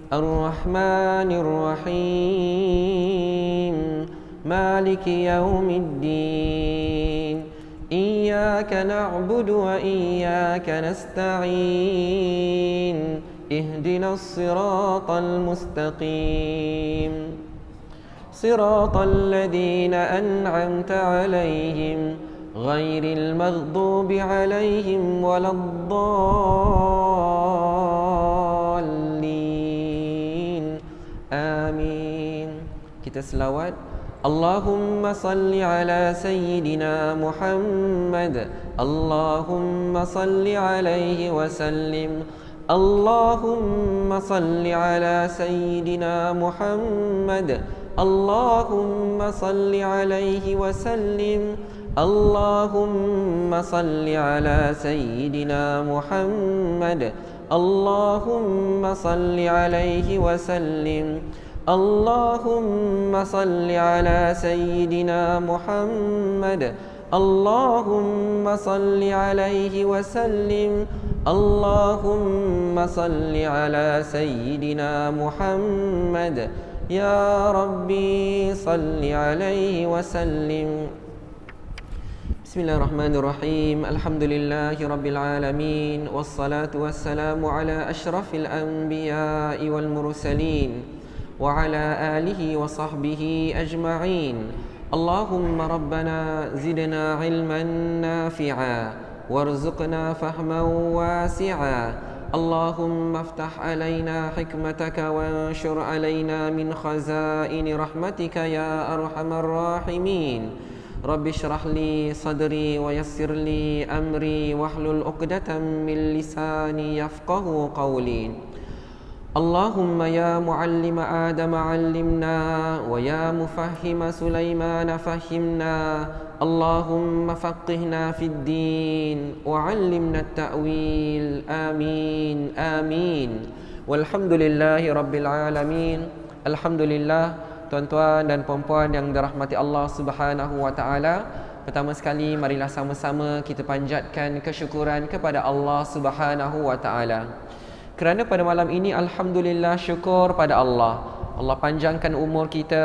الرحمن الرحيم مالك يوم الدين إياك نعبد وإياك نستعين اهدنا الصراط المستقيم صراط الذين أنعمت عليهم غير المغضوب عليهم ولا الضالين آمين. Kita selawat. Allahumma salli ala Sayyidina Muhammad, Allahumma salli alaihi wa sallim. Allahumma salli ala Sayyidina Muhammad, Allahumma salli alaihi wa sallim. Allahumma salli ala Sayyidina Muhammad, Allahumma salli alaihi wa sallim. Allahumma salli ala Sayyidina Muhammad, Allahumma salli alaihi wa sallim. Allahumma salli ala Sayyidina Muhammad. Ya Rabbi salli alaihi wa sallim. Bismillahirrahmanirrahim. Alhamdulillahi rabbil alamin. Wassalatu wassalamu ala ashrafil anbiya'i wal mursalin wa ala alihi wa sahbihi ajma'in. Allahumma rabbana zidna ilman nafi'a warzuqna fahman wasi'a. Allahumma aftah alaina hikmataka wanshur alaina min khazaini rahmatika ya arhamar rahimin. Rabbi shrah li sadri wa yassir li amri wahlul 'uqdatam min lisani yafqahu qawli. Allahumma ya muallima Adam 'allimna wa ya mufahhima Sulaiman fahhimna. Allahumma faqihna fid din wa 'allimna at-ta'wil. Amin amin. Walhamdulillahi rabbil alamin. Alhamdulillah, tuan-tuan dan puan-puan yang dirahmati Allah Subhanahu wa taala. Pertama sekali marilah sama-sama kita panjatkan kesyukuran kepada Allah Subhanahu wa taala. Kerana pada malam ini alhamdulillah syukur pada Allah. Allah panjangkan umur kita,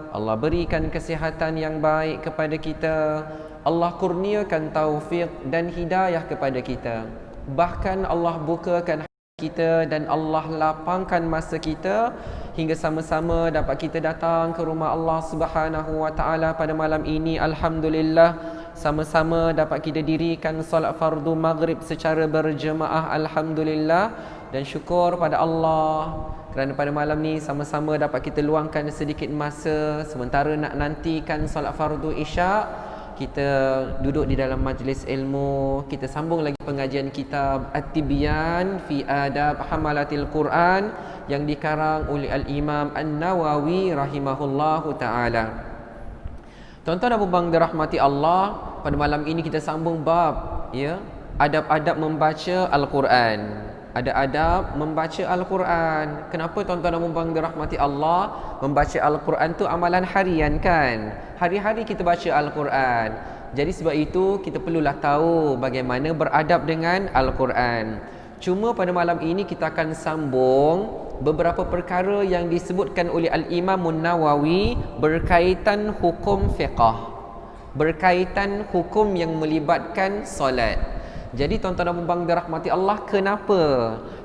Allah berikan kesihatan yang baik kepada kita, Allah kurniakan taufik dan hidayah kepada kita. Bahkan Allah bukakan hati kita dan Allah lapangkan masa kita hingga sama-sama dapat kita datang ke rumah Allah Subhanahu wa taala pada malam ini. Alhamdulillah, sama-sama dapat kita dirikan solat fardu maghrib secara berjemaah. Alhamdulillah, dan syukur pada Allah kerana pada malam ni sama-sama dapat kita luangkan sedikit masa sementara nak nantikan solat fardu isyak. Kita duduk di dalam majlis ilmu, kita sambung lagi pengajian kitab At-Tibyan fi Adab Hamalatil Quran yang dikarang oleh Al-Imam An-Nawawi rahimahullahu ta'ala. Tuan-tuan dan puan-puan dirahmati Allah, pada malam ini kita sambung bab adab-adab membaca Al-Quran. Ada adab membaca Al-Quran. Kenapa tuan-tuan dan puan-puan dirahmati Allah? Membaca Al-Quran tu amalan harian kan? Hari-hari kita baca Al-Quran. Jadi sebab itu kita perlulah tahu bagaimana beradab dengan Al-Quran. Cuma pada malam ini kita akan sambung beberapa perkara yang disebutkan oleh Al-Imam An-Nawawi berkaitan hukum fiqh, berkaitan hukum yang melibatkan solat. Jadi tuan-tuan dan puan-puan dirahmati Allah, kenapa?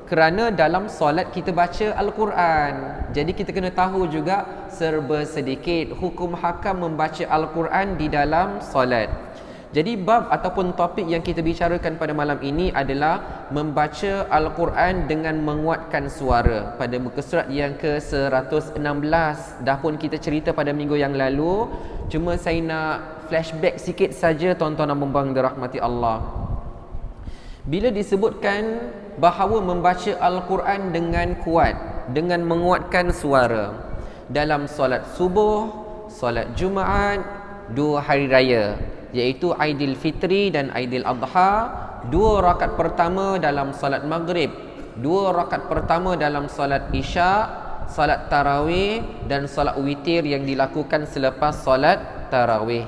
Kerana dalam solat kita baca Al-Quran. Jadi kita kena tahu juga serba sedikit hukum hakam membaca Al-Quran di dalam solat. Jadi bab ataupun topik yang kita bicarakan pada malam ini adalah membaca Al-Quran dengan menguatkan suara. Pada muka surat yang ke-116 dah pun kita cerita pada minggu yang lalu. Cuma saya nak flashback sikit saja tuan-tuan dan puan-puan dirahmati Allah. Bila disebutkan bahawa membaca Al-Quran dengan kuat, dengan menguatkan suara dalam solat subuh, solat Jumaat, 2 hari raya, iaitu Aidilfitri dan Aidil Adha, 2 rakaat pertama dalam solat Maghrib, 2 rakaat pertama dalam solat Isyak, solat Tarawih dan solat witir yang dilakukan selepas solat Tarawih.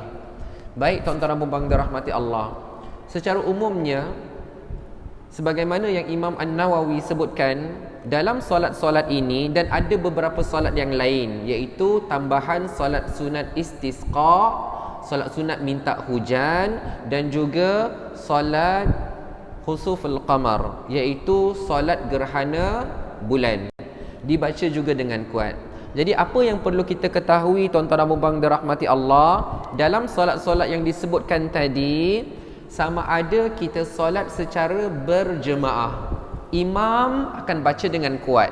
Baik tuan-tuan dan puan-puan dirahmati Allah, secara umumnya Sebagaimana yang Imam An-Nawawi sebutkan dalam solat-solat ini, dan ada beberapa solat yang lain, iaitu tambahan solat sunat istisqa, solat sunat minta hujan, dan juga solat khusuful qamar, iaitu solat gerhana bulan, dibaca juga dengan kuat. Jadi apa yang perlu kita ketahui tuan-tuan dan puan-puan dirahmati Allah, dalam solat-solat yang disebutkan tadi, sama ada kita solat secara berjemaah, imam akan baca dengan kuat.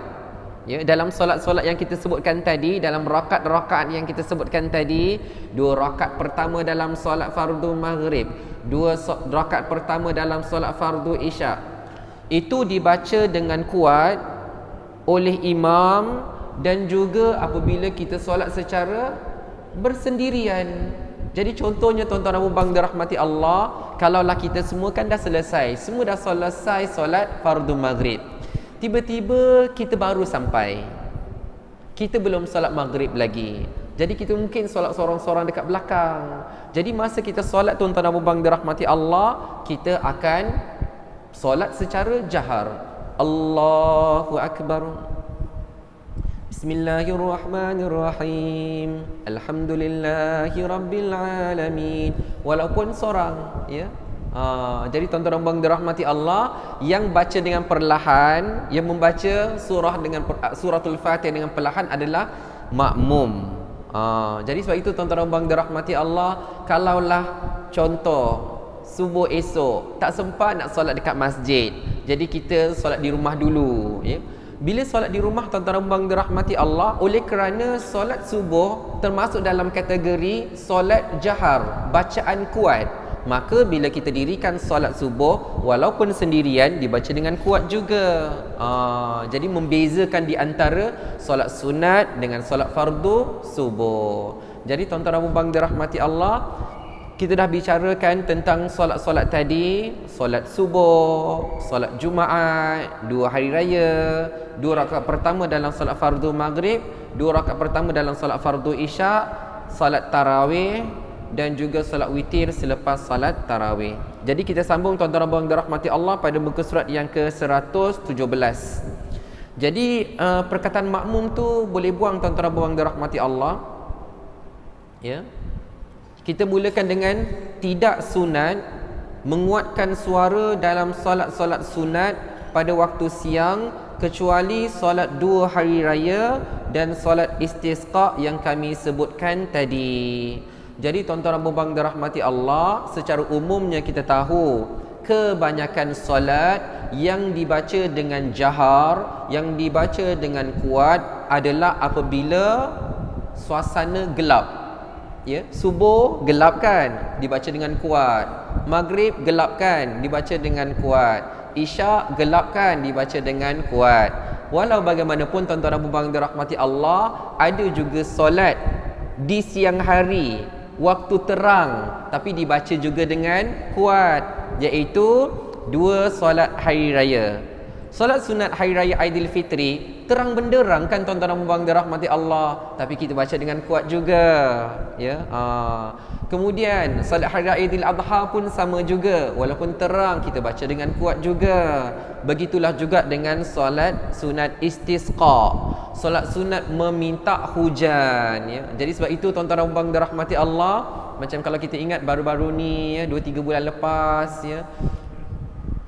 Ya, dalam solat-solat yang kita sebutkan tadi, dalam rakaat-rakaat yang kita sebutkan tadi, 2 rakaat pertama dalam solat fardu maghrib, 2 rakaat pertama dalam solat fardu isyak, itu dibaca dengan kuat oleh imam, dan juga apabila kita solat secara bersendirian. Jadi contohnya tuan-tuan dan puan-puan dirahmati Allah, kalaulah kita semua kan dah selesai, semua dah selesai solat fardu maghrib, tiba-tiba kita baru sampai, kita belum solat maghrib lagi, jadi kita mungkin solat sorang-sorang dekat belakang. Jadi masa kita solat tuan-tuan dan puan-puan dirahmati Allah, kita akan solat secara jahar. Allahu Akbar, Bismillahirrahmanirrahim, Alhamdulillahi Rabbil Alamin, walaupun sorang, ya. Jadi tuan-tuan dan puan dirahmati Allah, yang baca dengan perlahan, yang membaca suratul Fatihah dengan perlahan adalah makmum. Jadi sebab itu tuan-tuan dan puan dirahmati Allah, kalaulah contoh subuh esok tak sempat nak solat dekat masjid, jadi kita solat di rumah dulu, ya. Bila solat di rumah tuan-tuan dan puan dirahmati Allah, oleh kerana solat subuh termasuk dalam kategori solat jahar, bacaan kuat, maka bila kita dirikan solat subuh walaupun sendirian, dibaca dengan kuat juga. Jadi membezakan di antara solat sunat dengan solat fardu subuh. Jadi tuan-tuan dan puan dirahmati Allah, kita dah bicarakan tentang solat-solat tadi, solat subuh, solat Jumaat, 2 hari raya, 2 rakaat pertama dalam solat fardu maghrib, 2 rakaat pertama dalam solat fardu isyak, solat tarawih, dan juga solat witir selepas solat tarawih. Jadi kita sambung tuan-tuan dan puan dirahmati Allah pada muka surat yang ke-117. Jadi perkataan makmum tu boleh buang tuan-tuan dan puan dirahmati Allah, ya. Kita mulakan dengan tidak sunat menguatkan suara dalam solat-solat sunat pada waktu siang, kecuali solat 2 hari raya dan solat istisqa yang kami sebutkan tadi. Jadi tuan-tuan dan puan dirahmati Allah, secara umumnya kita tahu kebanyakan solat yang dibaca dengan jahar, yang dibaca dengan kuat adalah apabila suasana gelap. Ya, subuh gelap kan, dibaca dengan kuat. Maghrib gelap kan, dibaca dengan kuat. Isyak gelap kan, dibaca dengan kuat. Walau bagaimanapun tuan-tuan dan puan dirahmati Allah, ada juga solat di siang hari, waktu terang, tapi dibaca juga dengan kuat, iaitu 2 solat hari raya. Solat sunat hari raya Aidilfitri terang benderang kan tuan-tuan dan puan dirahmati Allah, tapi kita baca dengan kuat juga, ya. Kemudian solat hari raya Aidil Adha pun sama juga, walaupun terang kita baca dengan kuat juga. Begitulah juga dengan solat sunat istisqa, solat sunat meminta hujan, ya. Jadi sebab itu tuan-tuan dan puan dirahmati Allah, macam kalau kita ingat baru-baru ni, ya, 2-3 bulan lepas, ya,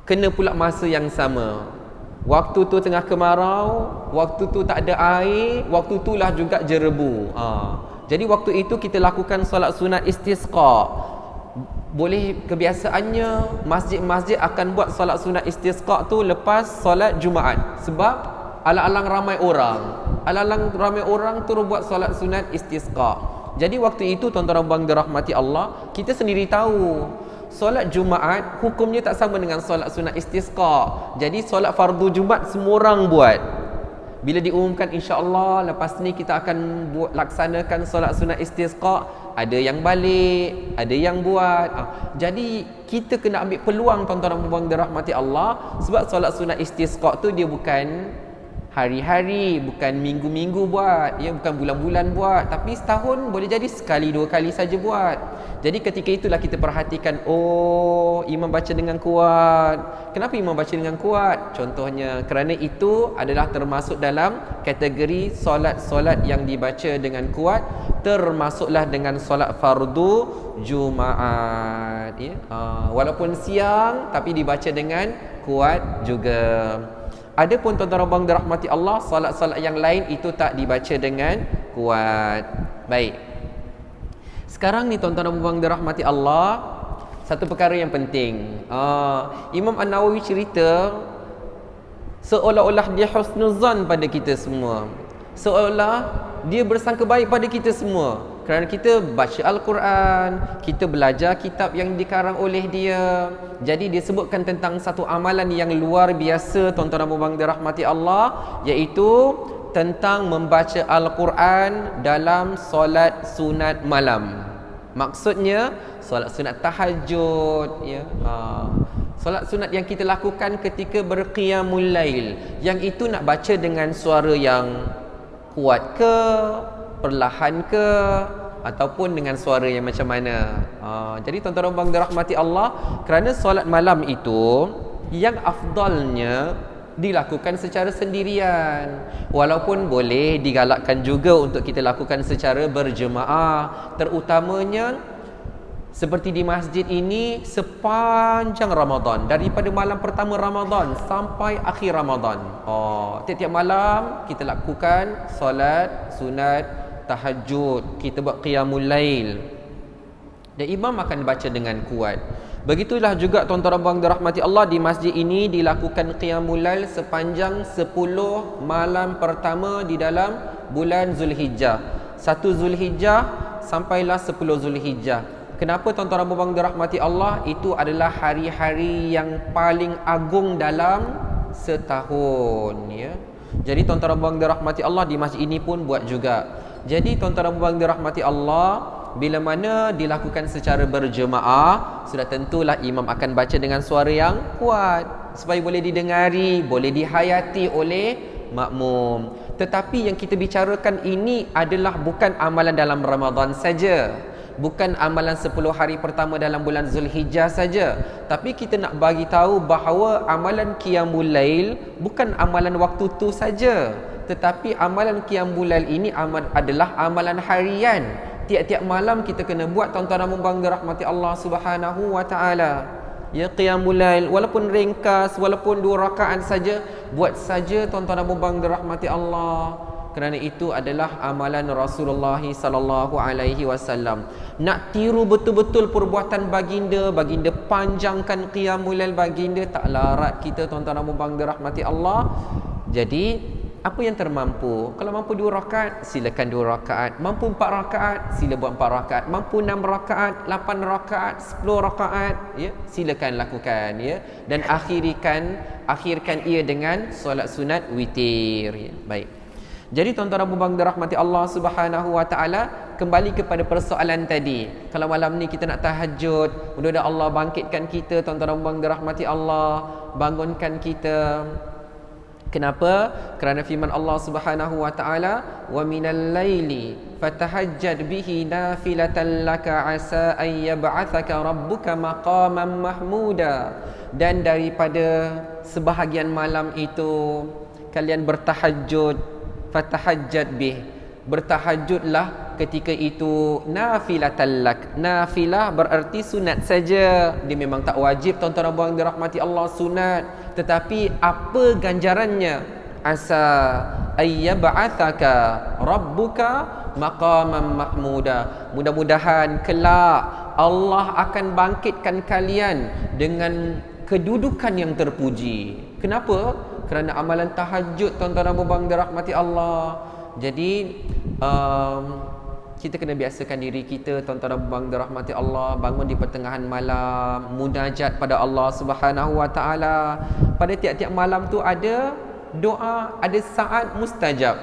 kena pula masa yang sama. Waktu tu tengah kemarau, waktu tu tak ada air, waktu itulah juga jerebu. Jadi waktu itu kita lakukan solat sunat istisqa. Boleh, kebiasaannya masjid-masjid akan buat solat sunat istisqa tu lepas solat Jumaat, sebab alang-alang ramai orang terus buat solat sunat istisqa. Jadi waktu itu tuan-tuan dan puan dirahmati Allah, kita sendiri tahu solat Jumaat hukumnya tak sama dengan solat sunat istisqa. Jadi solat fardu Jumaat semua orang buat. Bila diumumkan insya-Allah lepas ni kita akan laksanakan solat sunat istisqa, ada yang balik, ada yang buat. Jadi kita kena ambil peluang tuan-tuan dan puan dirahmati Allah, sebab solat sunat istisqa tu dia bukan hari-hari, bukan minggu-minggu buat, ya, bukan bulan-bulan buat, tapi setahun boleh jadi sekali 2 kali saja buat. Jadi ketika itulah kita perhatikan, oh, imam baca dengan kuat. Kenapa imam baca dengan kuat? Contohnya kerana itu adalah termasuk dalam kategori solat-solat yang dibaca dengan kuat, termasuklah dengan solat fardu Jumaat, ya. Walaupun siang tapi dibaca dengan kuat juga. Adapun tuan-tuan abang dirahmati Allah, solat-solat yang lain itu tak dibaca dengan kuat. Baik. Sekarang ni tuan-tuan abang dirahmati Allah, satu perkara yang penting. Imam An-Nawawi cerita seolah-olah dia husnuzan pada kita semua. Seolah dia bersangka baik pada kita semua. Kerana kita baca Al-Quran, kita belajar kitab yang dikarang oleh dia. Jadi dia sebutkan tentang satu amalan yang luar biasa tuan-tuan abang dirahmati Allah, iaitu tentang membaca Al-Quran dalam solat sunat malam. Maksudnya solat sunat tahajud, ya. Solat sunat yang kita lakukan ketika berqiyamul lail, yang itu nak baca dengan suara yang kuat ke, perlahan ke, ataupun dengan suara yang macam mana. Jadi tuan-tuan abang dirahmati Allah, kerana solat malam itu yang afdalnya dilakukan secara sendirian, walaupun boleh digalakkan juga untuk kita lakukan secara berjemaah, terutamanya seperti di masjid ini sepanjang Ramadan, daripada malam pertama Ramadan sampai akhir Ramadan. Tiap-tiap malam kita lakukan solat sunat tahajud, kita buat qiyamul lail, dan imam akan baca dengan kuat. Begitulah juga tuan-tuan abang dirahmati Allah, di masjid ini dilakukan qiyamul lail sepanjang 10 malam pertama di dalam bulan Zulhijjah. 1 Zulhijjah sampailah 10 Zulhijjah. Kenapa tuan-tuan abang dirahmati Allah? Itu adalah hari-hari yang paling agung dalam setahun, ya. Jadi tuan-tuan abang dirahmati Allah, di masjid ini pun buat juga. Jadi tuan-tuan abang dirahmati Allah, bila mana dilakukan secara berjemaah, sudah tentulah imam akan baca dengan suara yang kuat supaya boleh didengari, boleh dihayati oleh makmum. Tetapi yang kita bicarakan ini adalah bukan amalan dalam Ramadan saja, bukan amalan 10 hari pertama dalam bulan Zulhijjah saja, tapi kita nak bagi tahu bahawa amalan qiyamul lail bukan amalan waktu tu saja, tetapi amalan qiyamul lail ini adalah amalan harian. Tiap-tiap malam kita kena buat tuan-tuan dan puan dirahmati Allah Subhanahu wa taala. Ya, qiyamul lail walaupun ringkas, walaupun 2 rakaat saja, buat saja tuan-tuan dan puan dirahmati Allah. Kerana itu adalah amalan Rasulullah sallallahu alaihi wasallam. Nak tiru betul-betul perbuatan baginda, baginda panjangkan qiyamul lail baginda, tak larat kita tuan-tuan dan puan dirahmati Allah. Jadi apa yang termampu, kalau mampu 2 rakaat, silakan 2 rakaat. Mampu 4 rakaat, sila buat 4 rakaat. Mampu 6 rakaat, 8 rakaat, 10 rakaat, ya, silakan lakukan, ya. Dan akhirkan ia dengan solat sunat witir, ya. Baik. Jadi tuan-tuan dan puan dirahmati Allah Subhanahu wa taala, kembali kepada persoalan tadi. Kalau malam ni kita nak tahajud, mudah-mudahan Allah bangkitkan kita tuan-tuan dan puan dirahmati Allah, bangunkan kita. Kenapa? Kerana firman Allah Subhanahu wa taala, "Wa minal laili fatahajjad bihi nafilatan laka asa an yab'athaka rabbuka maqaman mahmuda." Dan daripada sebahagian malam itu kalian bertahajud, fatahajjad bih, bertahajudlah ketika itu, nafilatan lak. Nafilah berarti sunat saja. Dia memang tak wajib tuan-tuan dan puan dirahmati Allah, sunat. Tetapi apa ganjarannya? Asa ayyab'athaka rabbuka maqaman mahmuda. Mudah-mudahan kelak Allah akan bangkitkan kalian dengan kedudukan yang terpuji. Kenapa? Kerana amalan tahajud tuan-tuan dan puan dirahmati Allah. Jadi kita kena biasakan diri kita tuan-tuan dan puan dirahmati Allah, bangun di pertengahan malam, munajat pada Allah Subhanahu wa taala. Pada tiap-tiap malam tu ada doa, ada saat mustajab.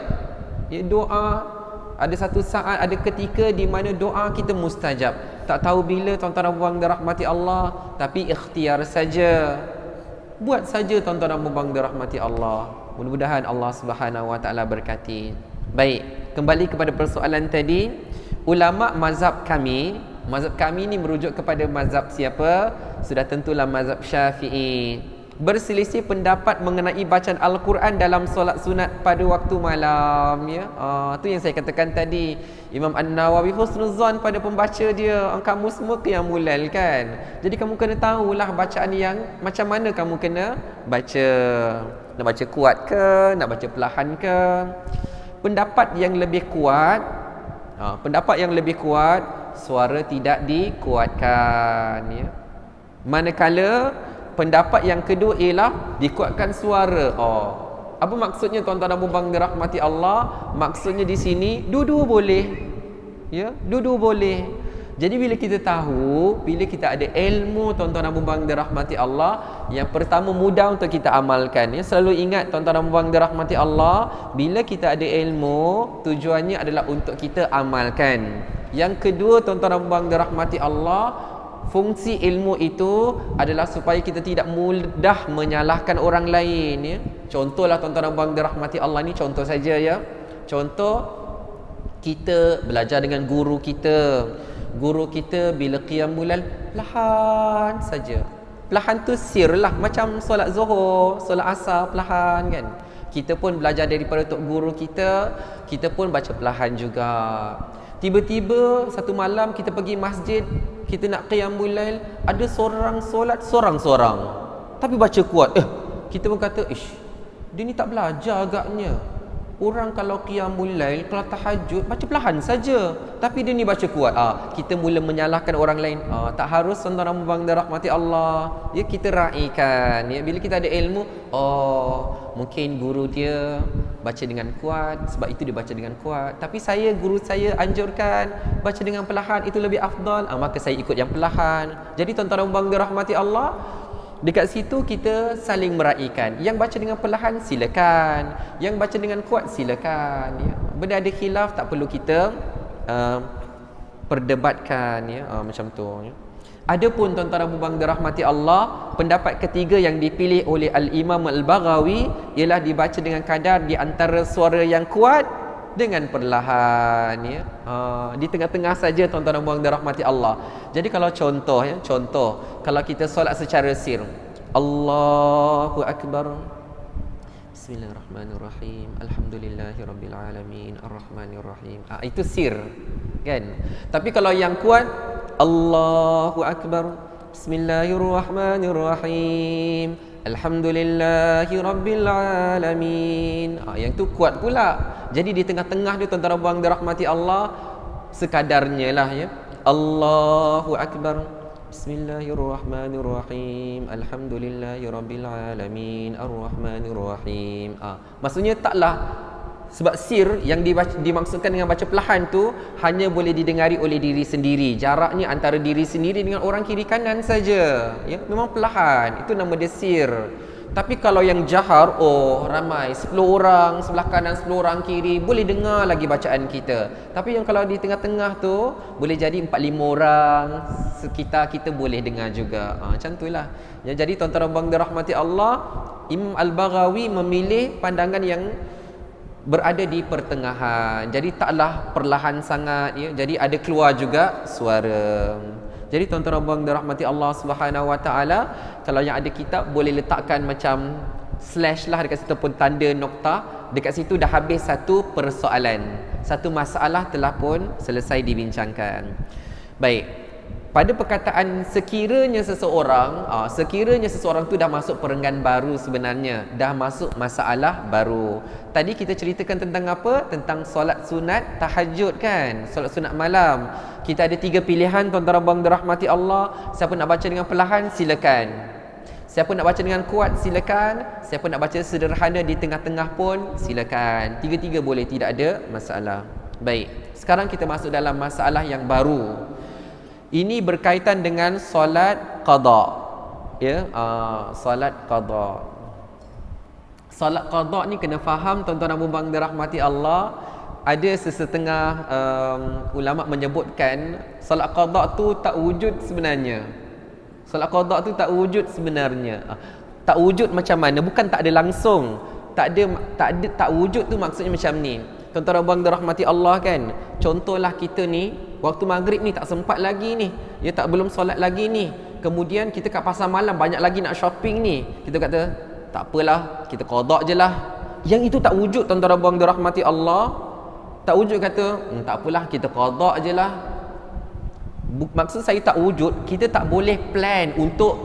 Ya, doa ada satu saat, ada ketika di mana doa kita mustajab. Tak tahu bila tuan-tuan dan puan dirahmati Allah, tapi ikhtiar saja. Buat saja tuan-tuan dan puan dirahmati Allah. Mudah-mudahan Allah Subhanahu wa taala berkati. Baik, kembali kepada persoalan tadi. Ulama mazhab kami Mazhab kami ni merujuk kepada mazhab siapa? Sudah tentulah mazhab Syafi'i. Berselisih pendapat mengenai bacaan Al-Quran dalam solat sunat pada waktu malam, ya. Tu yang saya katakan tadi. Imam An-Nawawi husnuzan pada pembaca dia. Kamu semua qiyamul lail kan. Jadi kamu kena tahulah bacaan yang macam mana kamu kena baca. Nak baca kuat ke, nak baca perlahan ke? Pendapat yang lebih kuat, suara tidak dikuatkan, ya. Manakala pendapat yang kedua ialah dikuatkan suara. Apa maksudnya tuan-tuan dan puan-puan dirahmati Allah? Maksudnya di sini dua-dua boleh. Ya, dua-dua boleh. Jadi bila kita tahu, bila kita ada ilmu tuan-tuan dan puan-puan dirahmati Allah, yang pertama mudah untuk kita amalkan, ya. Selalu ingat tuan-tuan dan puan-puan dirahmati Allah, bila kita ada ilmu, tujuannya adalah untuk kita amalkan. Yang kedua tuan-tuan dan puan-puan dirahmati Allah, fungsi ilmu itu adalah supaya kita tidak mudah menyalahkan orang lain, ya. Contohlah tuan-tuan dan puan dirahmati Allah ni, contoh saja, ya. Contoh, kita belajar dengan guru kita. Guru kita bila qiyamul lail perlahan saja. Perlahan tu sir lah, macam solat Zuhur, solat Asar perlahan kan. Kita pun belajar daripada tok guru kita, kita pun baca perlahan juga. Tiba-tiba satu malam kita pergi masjid, kita nak qiyamul lail, ada seorang solat sorang-sorang tapi baca kuat. Kita pun kata, dia ni tak belajar agaknya. Orang kalau qiyamul lail, kalau tahajud baca perlahan saja, tapi dia ni baca kuat. Kita mula menyalahkan orang lain. Tak harus tuan-tuan dan puan dirahmati Allah, ya. Kita raikan, ya. Bila kita ada ilmu, mungkin guru dia baca dengan kuat, sebab itu dia baca dengan kuat. Tapi guru saya anjurkan baca dengan perlahan, itu lebih afdal. Maka saya ikut yang perlahan. Jadi tuan-tuan dan puan dirahmati Allah, dekat situ kita saling meraikan. Yang baca dengan perlahan silakan, yang baca dengan kuat silakan, ya. Benda ada khilaf tak perlu kita perdebatkan, ya. Macam tu, ya. Adapun tuan-tuan dan puan dirahmati Allah, pendapat ketiga yang dipilih oleh Al-Imam Al-Baghawi ialah dibaca dengan kadar di antara suara yang kuat dengan perlahan, ya. Di tengah-tengah saja tuan-tuan dan puan dirahmati Allah. Jadi kalau contoh, ya, kalau kita solat secara sir, Allahu Akbar, Bismillahirrahmanirrahim, Alhamdulillahirabbil alamin, Arrahmanirrahim. Itu sir, kan? Tapi kalau yang kuat, Allahu Akbar, Bismillahirrahmanirrahim, Alhamdulillahirabbil alamin. Yang tu kuat pula. Jadi di tengah-tengah dia tuan-tuan dan puan dirahmati Allah, sekadarnya lah, ya. Allahu Akbar, Bismillahirrahmanirrahim, Alhamdulillahirabbil alamin, Arrahmanirrahim. Maksudnya taklah, sebab sir yang dimaksudkan dengan baca perlahan tu hanya boleh didengari oleh diri sendiri. Jaraknya antara diri sendiri dengan orang kiri kanan saja, ya. Memang perlahan, itu nama dia sir. Tapi kalau yang jahar, ramai 10 orang sebelah kanan, 10 orang kiri, boleh dengar lagi bacaan kita. Tapi yang kalau di tengah-tengah tu, boleh jadi 4-5 orang sekitar kita boleh dengar juga. Macam itulah, ya. Jadi tuan-tuan dan puan dirahmati Allah, Imam Al-Baghawi memilih pandangan yang berada di pertengahan. Jadi taklah perlahan sangat, ya. Jadi ada keluar juga suara. Jadi tuan-tuan dan puan dirahmati Allah Subhanahu Wa Taala, kalau yang ada kitab boleh letakkan macam slash lah dekat situ, pun tanda noktah. Dekat situ dah habis satu persoalan. Satu masalah telah pun selesai dibincangkan. Baik. Pada perkataan sekiranya seseorang tu dah masuk perenggan baru sebenarnya, dah masuk masalah baru. Tadi kita ceritakan tentang apa? Tentang solat sunat tahajud, kan? Solat sunat malam. Kita ada 3 pilihan tuan-tuan dan puan dirahmati Allah. Siapa nak baca dengan perlahan, silakan. Siapa nak baca dengan kuat, silakan. Siapa nak baca sederhana di tengah-tengah pun, silakan. Tiga-tiga boleh, tidak ada masalah. Baik, sekarang kita masuk dalam masalah yang baru. Ini berkaitan dengan solat qada, ya. Solat qada. Solat qada ni kena faham tuan-tuan dan puan dirahmati Allah. Ada sesetengah ulama menyebutkan solat qada tu tak wujud sebenarnya. Solat qada tu tak wujud sebenarnya. Tak wujud macam mana? Bukan tak ada langsung. Tak wujud tu maksudnya macam ni. Tuan-tuan abang dirahmati Allah kan, contohlah kita ni waktu maghrib ni tak sempat lagi ni, ya, tak belum solat lagi ni, kemudian kita kat pasar malam banyak lagi nak shopping ni, kita kata tak apalah, kita qada je lah. Yang itu tak wujud tuan-tuan abang dirahmati Allah. Tak wujud kata tak apalah, kita qada je lah. Maksud saya tak wujud, kita tak boleh plan untuk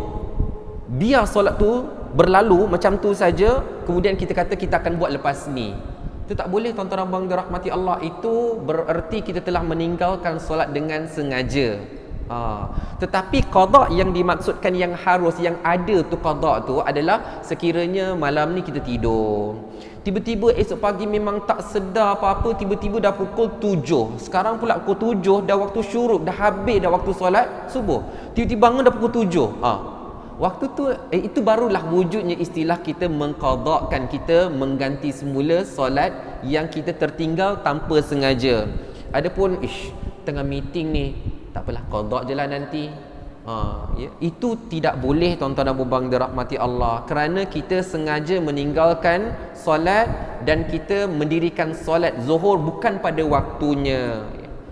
biar solat tu berlalu macam tu saja, kemudian kita kata kita akan buat lepas ni. Itu tak boleh tuan-tuan abang dirahmati Allah. Itu bererti kita telah meninggalkan solat dengan sengaja. Tetapi qada yang dimaksudkan, yang harus, yang ada tu qada tu adalah sekiranya malam ni kita tidur, tiba-tiba esok pagi memang tak sedar apa-apa, tiba-tiba dah pukul 7, sekarang pula pukul 7 dah waktu syuruk, dah habis dah waktu solat subuh, tiba-tiba bangun dah pukul 7. Waktu tu itu barulah wujudnya istilah kita mengqadakkan, kita mengganti semula solat yang kita tertinggal tanpa sengaja. Adapun tengah meeting ni, tak apalah, qada je lah nanti. Ya, itu tidak boleh tuan-tuan dan puan dirahmati Allah, kerana kita sengaja meninggalkan solat dan kita mendirikan solat zuhur bukan pada waktunya.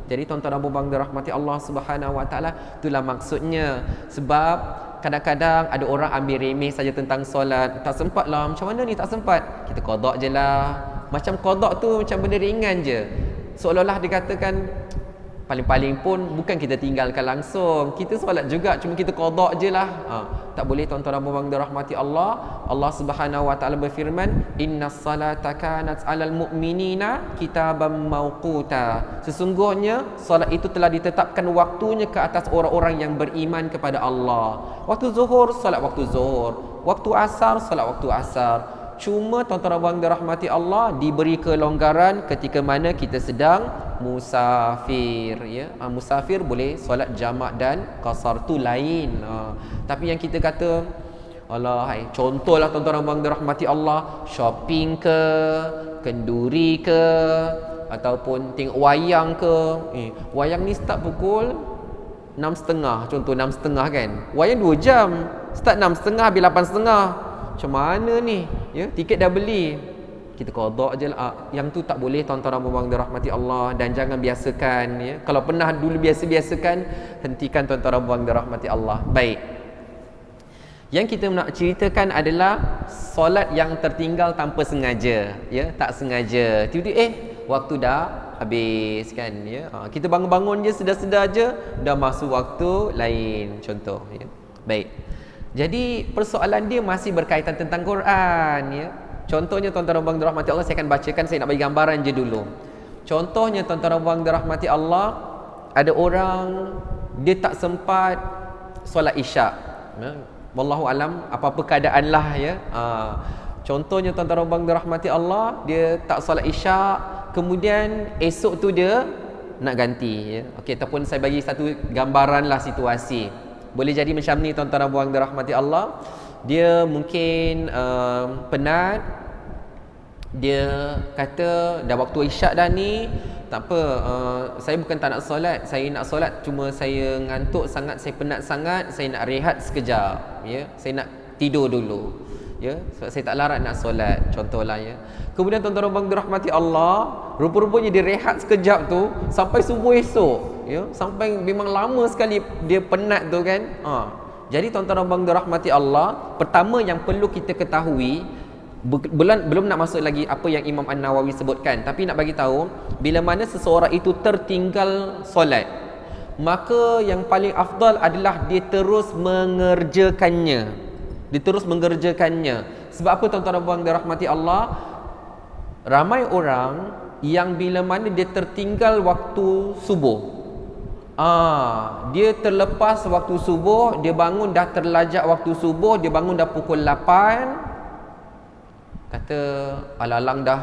Jadi tuan-tuan dan puan dirahmati Allah Subhanahu Wa Taala, itulah maksudnya. Sebab kadang-kadang ada orang ambil remeh saja tentang solat. Tak sempat lah, macam mana ni tak sempat, kita qada je lah. Macam qada tu macam benda ringan je, seolah-olah dikatakan paling-paling pun bukan kita tinggalkan langsung, kita solat juga, cuma kita qada je lah. Tak boleh tuan-tuan dan puan dirahmati Allah. Allah Subhanahu Wa Taala berfirman, innas salata kanat 'alal mu'minina kitaban mawquta. Sesungguhnya solat itu telah ditetapkan waktunya ke atas orang-orang yang beriman kepada Allah. Waktu zuhur, solat waktu zuhur. Waktu asar, solat waktu asar. Cuma tuan-tuan dan puan dirahmati Allah, diberi kelonggaran ketika mana kita sedang musafir, ya. Musafir boleh solat jamak dan qasar, tu lain. Tapi yang kita kata, alah, contohlah tuan-tuan dan puan dirahmati Allah, shopping ke, kenduri ke, ataupun tengok wayang ke. Wayang ni start pukul 6.30, contoh 6.30 kan. Wayang 2 jam, start 6.30 habis 8.30. Macam mana ni, ya, tiket dah beli, kita qada je lah. Yang tu tak boleh tuan-tuan dan puan dirahmati Allah. Dan jangan biasakan, ya. Kalau pernah dulu biasa-biasakan, hentikan tuan-tuan dan puan dirahmati Allah. Baik, yang kita nak ceritakan adalah solat yang tertinggal tanpa sengaja, ya, tak sengaja, tiba-tiba waktu dah habis kan, ya. Kita bangun-bangun je, sedar-sedar je dah masuk waktu lain, contoh, ya. Baik, jadi persoalan dia masih berkaitan tentang Quran, ya. Contohnya tuan-tuan dan puan dirahmati Allah, saya akan bacakan, saya nak bagi gambaran je dulu. Contohnya tuan-tuan dan puan dirahmati Allah, ada orang dia tak sempat solat isyak, ya. Wallahu alam apa-apa keadaan lah, ya. Contohnya tuan-tuan dan puan dirahmati Allah, dia tak solat isyak, kemudian esok tu dia nak ganti, ya. Okey, ataupun saya bagi satu gambaran lah situasi. Boleh jadi macam ni tuan-tuan dan puan dirahmati Allah. Dia mungkin penat, dia kata dah waktu isyak dah ni, tak apa, saya bukan tak nak solat, saya nak solat, cuma saya ngantuk sangat, saya penat sangat, saya nak rehat sekejap, ya. Saya nak tidur dulu, ya, sebab saya tak larat nak solat, contohlah, ya. Kemudian tuan-tuan dan puan dirahmati Allah, rupa-rupanya dia rehat sekejap tu sampai subuh esok, ya, sampai memang lama sekali dia penat tu kan. Jadi tuan-tuan dan puan dirahmati Allah, pertama yang perlu kita ketahui, belum nak masuk lagi apa yang Imam An-Nawawi sebutkan, tapi nak bagi tahu, bila mana seseorang itu tertinggal solat, maka yang paling afdal adalah dia terus mengerjakannya. Dia terus mengerjakannya. Sebab apa tuan-tuan dan puan dirahmati Allah? Ramai orang yang bila mana dia tertinggal waktu subuh, dia terlepas waktu subuh, dia bangun dah terlajak waktu subuh, dia bangun dah pukul 8, kata alang-alang dah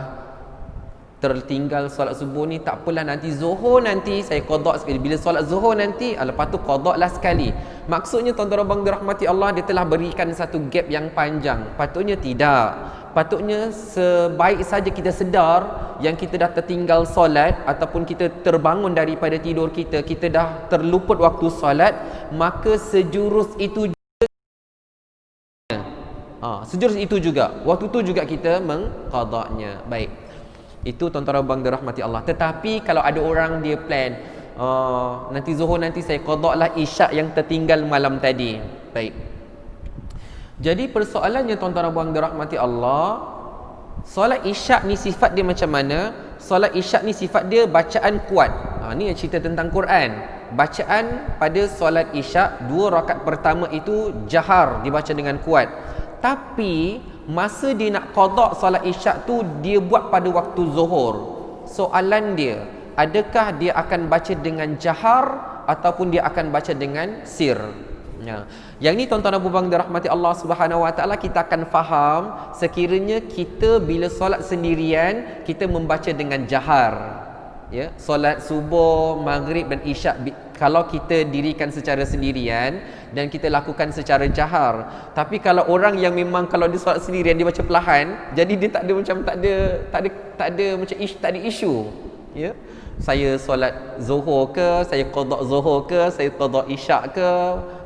tertinggal solat subuh ni, tak apalah, nanti zuhur nanti saya qada sekali, bila solat zuhur nanti, lepas tu qada lah sekali. Maksudnya tuan-tuan dan puan dirahmati Allah, dia telah berikan satu gap yang panjang. Patutnya tidak. Patutnya sebaik saja kita sedar yang kita dah tertinggal solat, ataupun kita terbangun daripada tidur kita, kita dah terluput waktu solat, maka sejurus itu sejurus itu juga, waktu tu juga kita mengqadanya. Baik, Itu tuan-tuan abang dirahmati Allah. Tetapi kalau ada orang dia plan, nanti zuhur nanti saya qada lah isyak yang tertinggal malam tadi. Baik. Jadi persoalannya tuan-tuan abang dirahmati Allah, solat isyak ni sifat dia macam mana? Solat isyak ni sifat dia bacaan kuat. Ni yang cerita tentang Quran. Bacaan pada solat isyak 2 rakaat pertama itu jahar, dibaca dengan kuat. Tapi masa dia nak qada solat isyak tu dia buat pada waktu zuhur. Soalan dia, adakah dia akan baca dengan jahar ataupun dia akan baca dengan sir? Yang ni tuan-tuan Abu Bang dirahmati Allah Subhanahu Wa Taala, kita akan faham sekiranya kita bila solat sendirian kita membaca dengan jahar. Ya, solat subuh, maghrib dan isyak kalau kita dirikan secara sendirian dan kita lakukan secara jahar. Tapi kalau orang yang memang kalau dia solat sendirian dia baca perlahan, jadi dia tak ada isu. Ya. Saya solat zuhur ke, saya qada zuhur ke, saya qada isyak ke,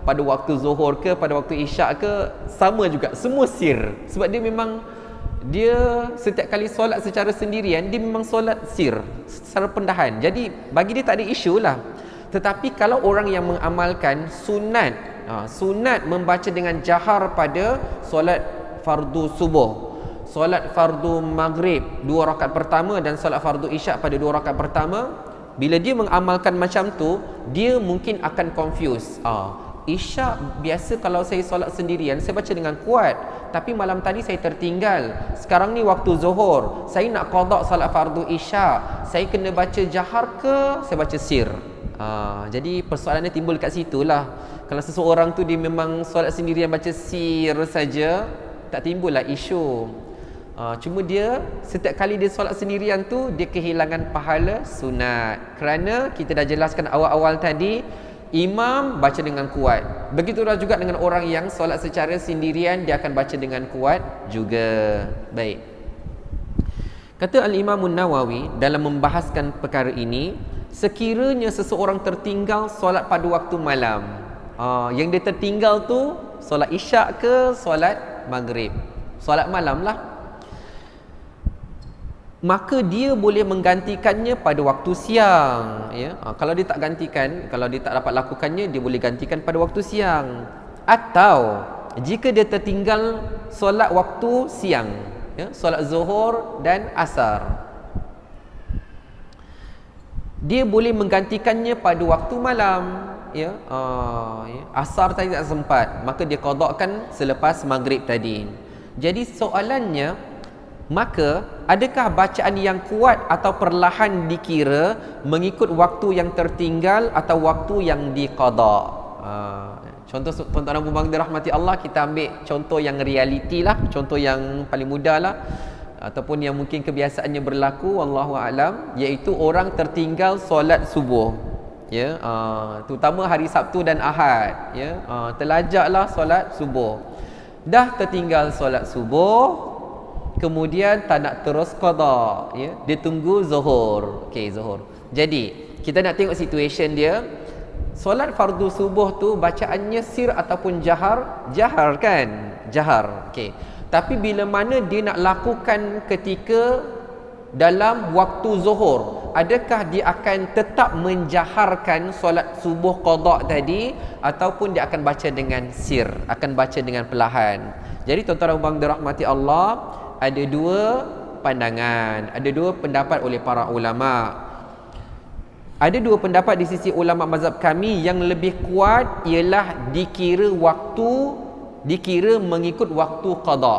pada waktu zuhur ke, pada waktu isyak ke, sama juga, semua sir. Sebab dia setiap kali solat secara sendirian dia memang solat sir, secara pendahan. Jadi bagi dia tak ada isu lah. Tetapi kalau orang yang mengamalkan sunat, sunat membaca dengan jahar pada solat fardu subuh, solat fardu maghrib 2 rakaat pertama dan solat fardu isyak pada 2 rakaat pertama, bila dia mengamalkan macam tu, dia mungkin akan confuse. Isyak biasa kalau saya solat sendirian saya baca dengan kuat, tapi malam tadi saya tertinggal. Sekarang ni waktu zuhur, saya nak qada solat fardu isyak, saya kena baca jahar ke saya baca sir? Jadi persoalannya timbul kat situlah. Kalau seseorang tu dia memang solat sendirian baca sir saja, tak timbullah isu. Cuma dia setiap kali dia solat sendirian tu dia kehilangan pahala sunat. Kerana kita dah jelaskan awal-awal tadi, imam baca dengan kuat. Begitulah juga dengan orang yang solat secara sendirian, dia akan baca dengan kuat juga. Baik. Kata Al-Imam Nawawi dalam membahaskan perkara ini, sekiranya seseorang tertinggal solat pada waktu malam, yang dia tertinggal tu solat isyak ke solat maghrib, solat malam lah, maka dia boleh menggantikannya pada waktu siang. Ya? Kalau dia tak gantikan, kalau dia tak dapat lakukannya, dia boleh gantikan pada waktu siang. Atau jika dia tertinggal solat waktu siang, ya? Solat zuhur dan asar, dia boleh menggantikannya pada waktu malam. Ya? Asar tadi tak sempat, maka dia qadakan selepas maghrib tadi. Jadi soalannya, maka adakah bacaan yang kuat atau perlahan dikira mengikut waktu yang tertinggal atau waktu yang diqada? Contoh tuan-tuan Abu Bang dirahmati Allah, kita ambil contoh yang realiti lah, contoh yang paling mudah lah, ataupun yang mungkin kebiasaannya berlaku, wallahu alam, iaitu orang tertinggal solat subuh. Ya, terutama hari Sabtu dan Ahad, ya, terlajaklah solat subuh. Dah tertinggal solat subuh, kemudian tak nak terus qada, ya, dia tunggu zuhur. Okey, zuhur. Jadi kita nak tengok situation dia. Solat fardu subuh tu bacaannya sir ataupun jahar? Jahar kan? Jahar. Okey. Tapi bila mana dia nak lakukan ketika dalam waktu zuhur, adakah dia akan tetap menjaharkan solat subuh qada tadi ataupun dia akan baca dengan sir, akan baca dengan perlahan? Jadi tuan-tuan abang dirahmati Allah, ada 2 pandangan, ada 2 pendapat oleh para ulama. Ada 2 pendapat di sisi ulama mazhab kami. Yang lebih kuat ialah dikira mengikut waktu qada.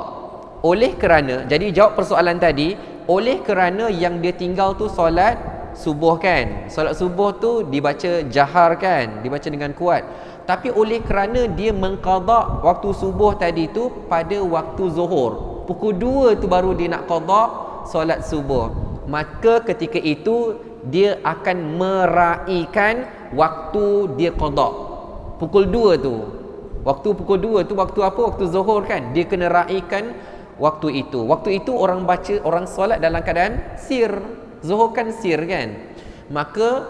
Oleh kerana, jadi jawab persoalan tadi, oleh kerana yang dia tinggal tu solat subuh kan. Solat subuh tu dibaca jahar kan, dibaca dengan kuat. Tapi oleh kerana dia mengqada waktu subuh tadi tu pada waktu zuhur, pukul 2 tu baru dia nak qada solat subuh, maka ketika itu dia akan meraihkan waktu dia qada pukul 2 tu. Waktu pukul 2 tu waktu apa? Waktu zuhur kan. Dia kena raihkan waktu itu. Waktu itu orang baca, orang solat dalam keadaan sir. Zuhur kan sir kan. Maka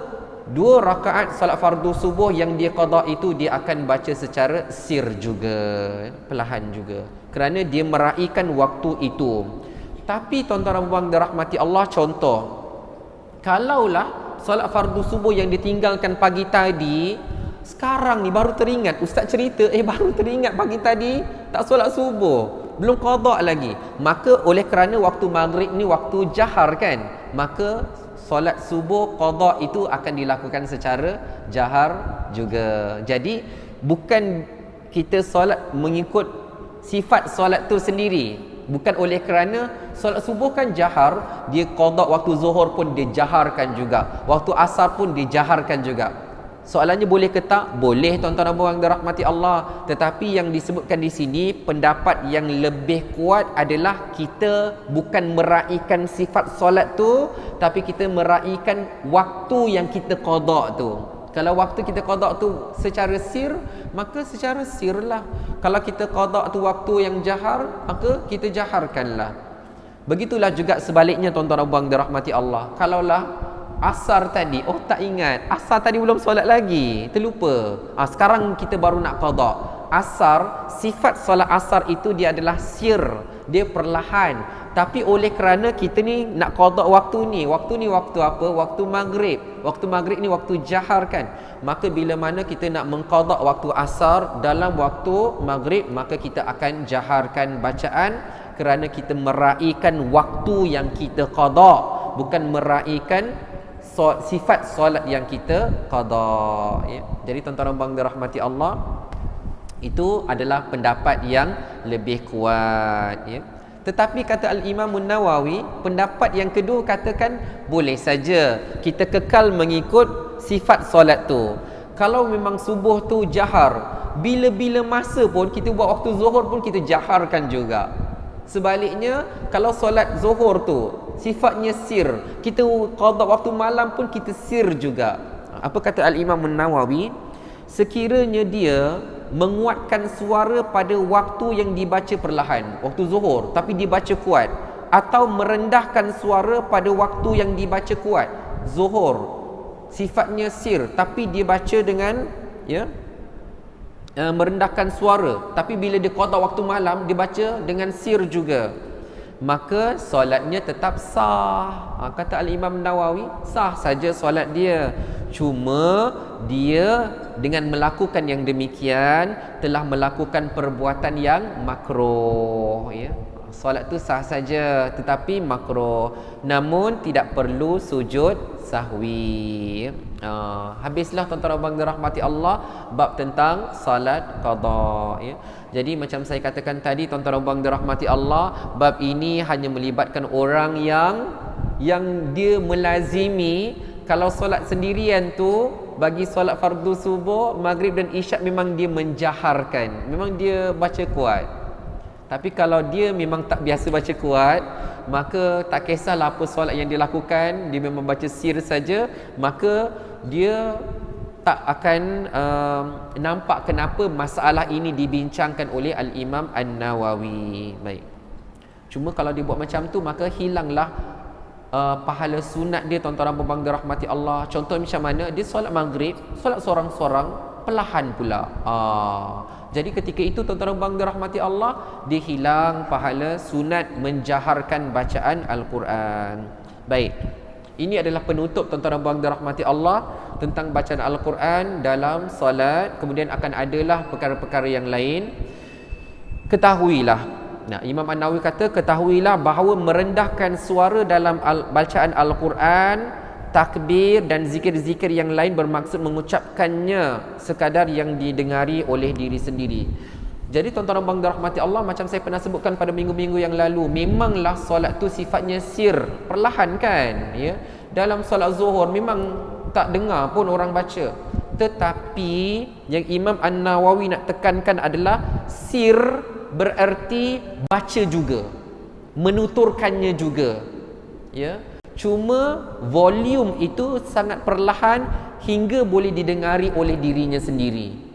2 rakaat solat fardu subuh yang dia qada itu dia akan baca secara sir juga, perlahan juga, kerana dia meraihkan waktu itu. Tapi tuan-tuan dan puan dirahmati Allah, contoh, kalaulah solat fardu subuh yang ditinggalkan pagi tadi, sekarang ni baru teringat, ustaz cerita, baru teringat pagi tadi tak solat subuh, belum qada lagi, maka oleh kerana waktu maghrib ni waktu jahar kan, maka solat subuh qada itu akan dilakukan secara jahar juga. Jadi bukan kita solat mengikut sifat solat tu sendiri. Bukan oleh kerana solat subuh kan jahar, dia qada waktu zuhur pun dia jaharkan juga, waktu asar pun dijaharkan juga. Soalannya boleh ke tak? Boleh tuan-tuan dan puan dirahmati Allah. Tetapi yang disebutkan di sini, pendapat yang lebih kuat adalah kita bukan meraihkan sifat solat tu, tapi kita meraihkan waktu yang kita qada tu. Kalau waktu kita qada tu secara sir, maka secara sir lah. Kalau kita qada tu waktu yang jahar, maka kita jaharkanlah. Begitulah juga sebaliknya tuan-tuan dan puan dirahmati Allah. Kalaulah asar tadi, tak ingat, asar tadi belum solat lagi, terlupa. Sekarang kita baru nak qada. Asar, sifat solat asar itu dia adalah sir, dia perlahan. Tapi oleh kerana kita ni nak qada waktu ni waktu apa? Waktu maghrib. Waktu maghrib ni waktu jahar kan. Maka bila mana kita nak mengqada waktu asar dalam waktu maghrib, maka kita akan jaharkan bacaan kerana kita meraihkan waktu yang kita qada, bukan meraihkan sifat solat yang kita qada, ya. Jadi tuan-tuan dan puan dirahmati Allah, itu adalah pendapat yang lebih kuat, ya. Tetapi kata Al-Imam An-Nawawi, pendapat yang kedua katakan boleh saja kita kekal mengikut sifat solat tu. Kalau memang subuh tu jahar, bila-bila masa pun kita buat waktu zuhur pun kita jaharkan juga. Sebaliknya, kalau solat zuhur tu sifatnya sir, kita qada waktu malam pun kita sir juga. Apa kata Al-Imam An-Nawawi? Sekiranya dia menguatkan suara pada waktu yang dibaca perlahan, waktu zuhur, tapi dibaca kuat, atau merendahkan suara pada waktu yang dibaca kuat, zuhur sifatnya sir, tapi dia baca dengan merendahkan suara, tapi bila dia qada waktu malam dia baca dengan sir juga, maka solatnya tetap sah. Kata Al-Imam Nawawi, sah saja solat dia. Cuma dia dengan melakukan yang demikian telah melakukan perbuatan yang makruh, ya. Solat tu sah saja tetapi makruh, namun tidak perlu sujud sahwi. Habislah tuan-tuan dan puan dirahmati Allah bab tentang salat qada, ya. Jadi macam saya katakan tadi tuan-tuan dan puan dirahmati Allah, bab ini hanya melibatkan orang yang dia melazimi kalau solat sendirian tu, bagi solat fardu subuh, maghrib dan isyak memang dia menjaharkan, memang dia baca kuat. Tapi kalau dia memang tak biasa baca kuat, maka tak kisahlah apa solat yang dia lakukan, dia memang baca sir saja, maka dia tak akan nampak kenapa masalah ini dibincangkan oleh Al-Imam An-Nawawi. Baik. Cuma kalau dia buat macam tu, maka hilanglah pahala sunat dia, tuan-tuan dan puan dirahmati Allah. Contoh macam mana? Dia solat maghrib, solat sorang-sorang, perlahan pula. Jadi ketika itu tuan-tuan dan puan dirahmati Allah, dia hilang pahala sunat menjaharkan bacaan Al-Quran. Baik. Ini adalah penutup tuan-tuan dan puan dirahmati Allah tentang bacaan Al-Quran dalam solat. Kemudian akan adalah perkara-perkara yang lain. Ketahuilah, Imam An-Nawawi kata, ketahuilah bahawa merendahkan suara dalam bacaan Al-Quran, takbir dan zikir-zikir yang lain bermaksud mengucapkannya sekadar yang didengari oleh diri sendiri. Jadi tuan-tuan dan puan dirahmati Allah, macam saya pernah sebutkan pada minggu-minggu yang lalu, memanglah solat tu sifatnya sir, perlahan kan, ya. Dalam solat zuhur memang tak dengar pun orang baca. Tetapi yang Imam An-Nawawi nak tekankan adalah sir bererti baca juga, menuturkannya juga, ya. Cuma volume itu sangat perlahan hingga boleh didengari oleh dirinya sendiri.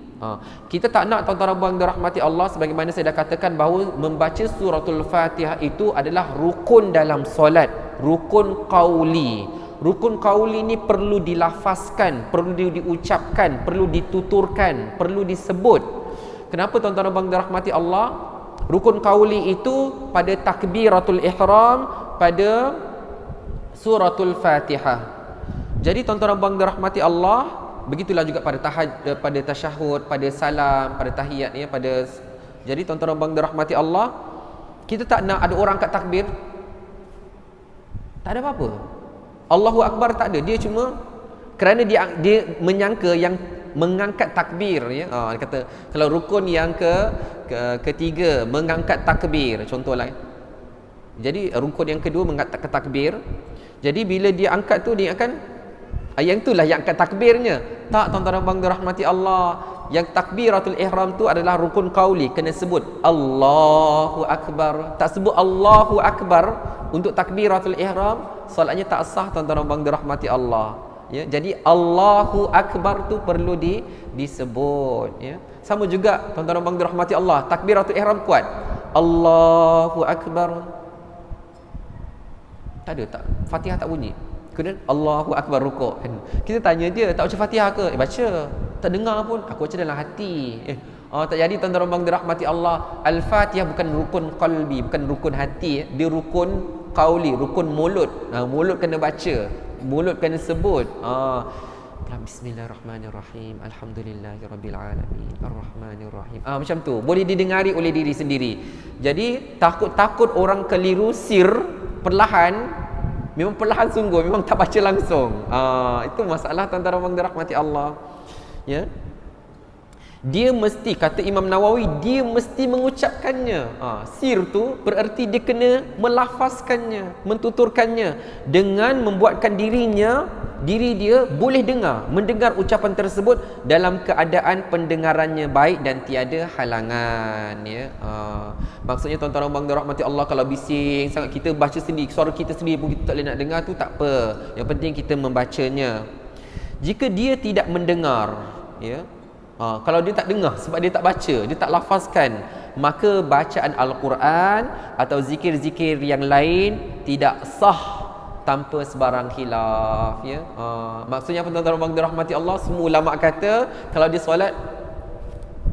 Kita tak nak tuan-tuan dan puan dirahmati Allah, sebagaimana saya dah katakan bahawa membaca suratul Fatihah itu adalah rukun dalam solat, rukun qauli. Rukun qauli ni perlu dilafazkan, perlu diucapkan, perlu dituturkan, perlu disebut. Kenapa tuan-tuan dan puan dirahmati Allah? Rukun qauli itu pada takbiratul ihram pada suratul Fatihah. Jadi tuan-tuan dan puan dirahmati Allah, begitulah juga pada pada tasyahud, pada salam, pada tahiyat ya, jadi tuan-tuan dan puan dirahmati Allah, kita tak nak ada orang angkat takbir. Tak ada apa-apa. Allahu Akbar tak ada. Dia cuma kerana dia menyangka yang mengangkat takbir ya. Dia kata kalau rukun yang ketiga mengangkat takbir contohlah. Jadi rukun yang kedua mengangkat takbir. Jadi bila dia angkat tu dia akan yang itulah yang angkat takbirnya. Tak, tuan-tuan dan puan dirahmati Allah. Yang takbiratul ihram tu adalah rukun qauli, kena sebut Allahu Akbar. Tak sebut Allahu Akbar untuk takbiratul ihram, solatnya tak sah tuan-tuan dan puan dirahmati Allah. Ya, jadi Allahu Akbar tu perlu disebut ya. Sama juga tuan-tuan dan puan dirahmati Allah, takbiratul ihram kuat. Allahu Akbar. Tak ada, tak. Fatihah tak bunyi. Kemudian Allahu Akbar rukuk. Kita tanya dia, tak baca Fatihah ke? Baca. Tak dengar pun. Aku baca dalam hati. Tak jadi tuan-tuan dan puan dirahmati Allah. Al-Fatihah bukan rukun qalbi, bukan rukun hati. Dia rukun qauli, rukun mulut. Mulut kena baca. Mulut kena sebut. Bismillahirrahmanirrahim. Alhamdulillahirabbil alamin. Arrahmanirrahim. Macam tu. Boleh didengari oleh diri sendiri. Jadi takut orang keliru sir perlahan. Memang perlahan sungguh, memang tak baca langsung. Itu masalah tuan-tuan dan puan dirahmati Allah. Ya. Dia mesti, kata Imam Nawawi, dia mesti mengucapkannya. Sir tu bererti dia kena melafazkannya, mentuturkannya dengan membuatkan diri dia boleh mendengar ucapan tersebut dalam keadaan pendengarannya baik dan tiada halangan ya. Maksudnya tuan-tuan dan puan dirahmati Allah, kalau bising sangat kita baca sendiri, suara kita sendiri pun kita tak boleh nak dengar tu tak apa. Yang penting kita membacanya. Jika dia tidak mendengar ya, kalau dia tak dengar sebab dia tak baca, dia tak lafazkan, maka bacaan Al-Quran atau zikir-zikir yang lain tidak sah tanpa sebarang khilaf ya. Maksudnya apa tuan-tuan dan puan dirahmati Allah, semua ulama kata kalau dia solat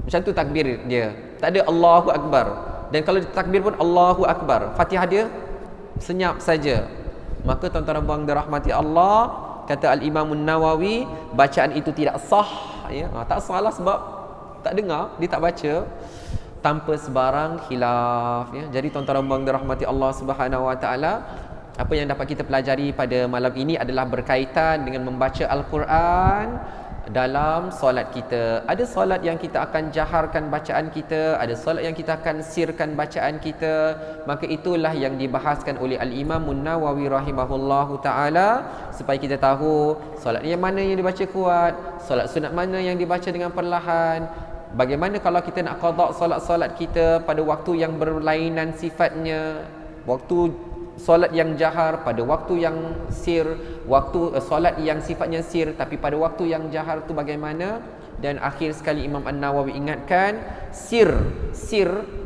macam tu takbir dia, tak ada Allahu Akbar. Dan kalau dia takbir pun Allahu Akbar, Fatihah dia senyap saja, maka tuan-tuan dan puan dirahmati Allah, kata Al-Imam Nawawi, bacaan itu tidak sah ya. Tak salah sebab tak dengar, dia tak baca tanpa sebarang khilaf ya. Jadi tuan-tuan dan puan dirahmati Allah Subhanahu wa taala, apa yang dapat kita pelajari pada malam ini adalah berkaitan dengan membaca Al-Quran dalam solat kita. Ada solat yang kita akan jaharkan bacaan kita, ada solat yang kita akan sirkan bacaan kita. Maka itulah yang dibahaskan oleh Al-Imam Nawawi rahimahullahu ta'ala, supaya kita tahu solat yang mana yang dibaca kuat, solat sunat mana yang dibaca dengan perlahan. Bagaimana kalau kita nak qada solat-solat kita pada waktu yang berlainan sifatnya, waktu solat yang jahar pada waktu yang sir, waktu solat yang sifatnya sir tapi pada waktu yang jahar tu bagaimana. Dan akhir sekali Imam An-Nawawi ingatkan, sir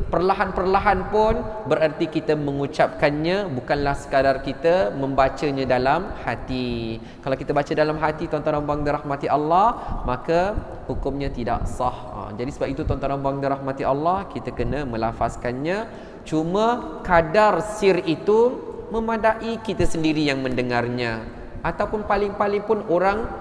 perlahan-perlahan pun bererti kita mengucapkannya, bukanlah sekadar kita membacanya dalam hati. Kalau kita baca dalam hati tuan-tuan dan puan dirahmati Allah, maka hukumnya tidak sah. Jadi sebab itu tuan-tuan dan puan dirahmati Allah, kita kena melafazkannya. Cuma kadar sir itu memadai kita sendiri yang mendengarnya, ataupun paling-paling pun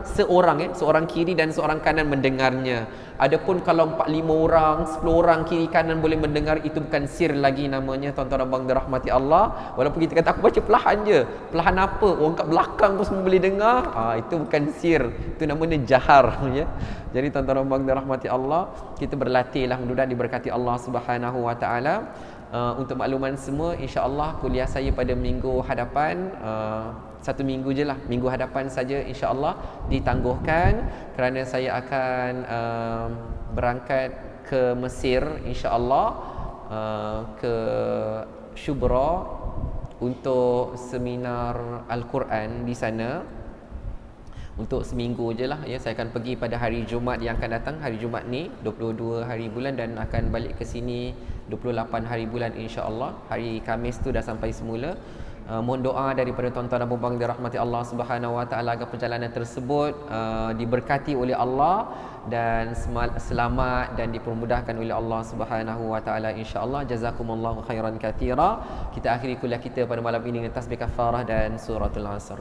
seorang kiri dan seorang kanan mendengarnya. Adapun kalau 4-5 orang, 10 orang kiri kanan boleh mendengar, itu bukan sir lagi namanya tuan-tuan dan puan dirahmati Allah. Walaupun kita kata aku baca perlahan je, perlahan apa, orang kat belakang pun semua boleh dengar, itu bukan sir, itu namanya jahar ya. Jadi tuan-tuan dan puan dirahmati Allah, kita berlatihlah, mudah-mudahan diberkati Allah Subhanahu wa taala. Untuk makluman semua, insya-Allah kuliah saya pada minggu hadapan, 1 minggu je lah, minggu hadapan saja insya-Allah ditangguhkan, kerana saya akan berangkat ke Mesir insya-Allah, ke Shubra untuk seminar Al-Quran di sana. Untuk seminggu je lah ya. Saya akan pergi pada hari Jumaat yang akan datang, hari Jumaat ni 22 hari bulan, dan akan balik ke sini 28 hari bulan insya-Allah. Hari Khamis tu dah sampai semula. Mohon doa daripada tuan-tuan dan puan-puan dirahmati Allah Subhanahu Wa Taala agar perjalanan tersebut diberkati oleh Allah dan selamat dan dipermudahkan oleh Allah Subhanahu Wa Taala insya-Allah. Jazakumullahu khairan katsira. Kita akhiri kuliah kita pada malam ini dengan tasbih kafarah dan suratul Asr.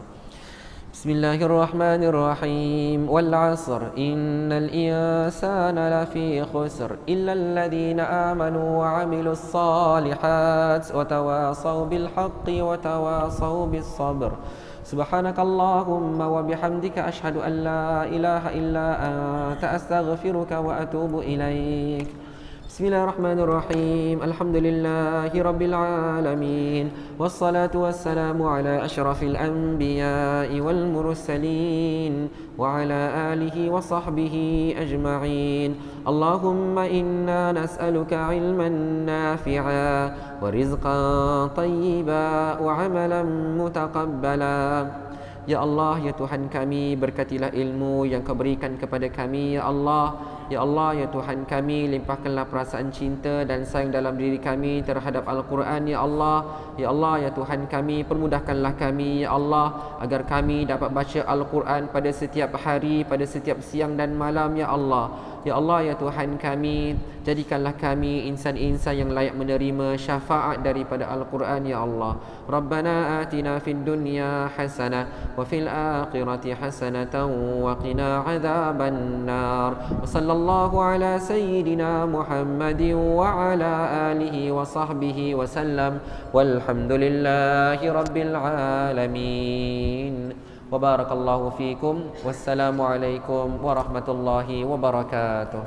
Bismillahirrahmanirrahim. Wal 'asr innal insana lafi khusr illa alladhina amanu wa 'amilus solihat wa tawasaw bil haqqi wa tawasaw bis sabr. Subhanakallahumma wa bihamdika ashhadu an la ilaha illa anta astaghfiruka wa atubu ilaik. Bismillahirrahmanirrahim. Alhamdulillahi rabbil alamin. Wassalatu wassalamu ala asyrafil anbiya'i wal mursalin wa ala alihi wa sahbihi ajma'in. Allahumma inna nas'aluka ilman nafi'a wa rizqan tayyiba wa amalan mutaqabbala. Ya Allah, ya Tuhan kami, berkatilah ilmu yang Kau berikan kepada kami, ya Allah. Ya Allah, ya Tuhan kami, limpahkanlah perasaan cinta dan sayang dalam diri kami terhadap Al-Quran, ya Allah. Ya Allah, ya Tuhan kami, permudahkanlah kami, ya Allah, agar kami dapat baca Al-Quran pada setiap hari, pada setiap siang dan malam, ya Allah. Ya Allah, ya Tuhan kami, jadikanlah kami insan-insan yang layak menerima syafaat daripada Al-Quran, ya Allah. Rabbana atina fid dunya hasanah wa fil akhirati hasanatan wa qina adzaban nar. Wa sallallahu ala sayyidina Muhammadin wa ala alihi wa sahbihi wa sallam. Walhamdulillahi rabbil alamin. Wa barakallahu fikum. Wassalamu alaikum warahmatullahi wabarakatuh.